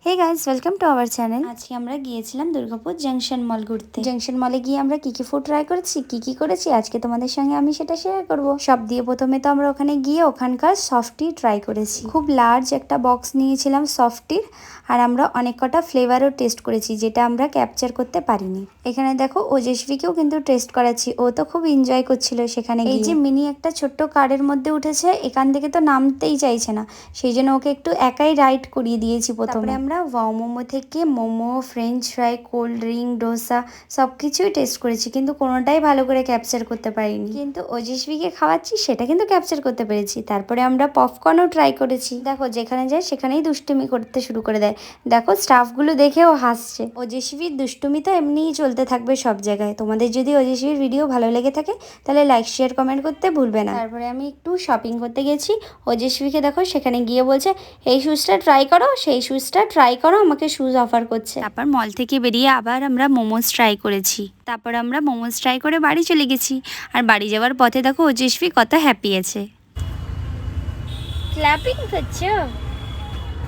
Hey guys welcome to our channel. আজকে আমরা গিয়েছিলাম দুর্গাপুর জংশন মল ঘুরতে। জংশন মলে গিয়ে আমরা কি কি ফুড ট্রাই করেছি, কি করেছি আজকে তোমাদের সঙ্গে আমি সেটা শেয়ার করব। সব দিয়ে প্রথমে তো আমরা ওখানে গিয়ে ওখানকার সফটি ট্রাই করেছি। খুব লার্জ একটা বক্স নিয়েছিলাম সফটির, আর আমরা অনেক কটা ফ্লেভারও টেস্ট করেছি যেটা আমরা ক্যাপচার করতে পারিনি। এখানে দেখো ওজস্বিকেও কিন্তু টেস্ট করাচ্ছি, ও তো খুব এনজয় করছিল সেখানে। এই যে মিনি একটা ছোট্ট কারের মধ্যে উঠেছে, এখান থেকে তো নামতেই চাইছে না, সেই জন্য ওকে একটু একাই রাইড করিয়ে দিয়েছি প্রথমে। আমরা ওয়াও মোমো থেকে momo, French fry, cold drink, dosa সব কিছুই টেস্ট করেছি, কিন্তু কোনোটাই ভালো করে ক্যাপচার করতে পারিনি। কিন্তু ওজস্বিকে খাওয়াচ্ছি সেটা কিন্তু ক্যাপচার করতে পেরেছি। তারপরে আমরা পপকর্নও ট্রাই করেছি। দেখো যেখানে যায় সেখানেই দুষ্টুমি করতে শুরু করে দেয়। দেখো স্টাফগুলো দেখেও হাসছে। ওজস্বির দুষ্টুমি তো এমনিই চলতে থাকবে সব জায়গায়। তোমাদের যদি ওজস্বির ভিডিও ভালো লেগে থাকে তাহলে লাইক শেয়ার কমেন্ট করতে ভুলবে না। তারপরে আমি একটু শপিং করতে গেছি। ওজস্বিকে দেখো সেখানে গিয়ে বলছে এই শুজটা ট্রাই করো, সেই শুজটা ট্রাই করো, আমাকে শুজ অফার করছে। তারপর মল থেকে বেরিয়ে আবার আমরা মোমোস ট্রাই করেছি। তারপর আমরা মোমোস ট্রাই করে বাড়ি চলে গেছি। আর বাড়ি যাওয়ার পথে দেখো ওজস্বি কত হ্যাপি আছে। ক্ল্যাপিং করছো?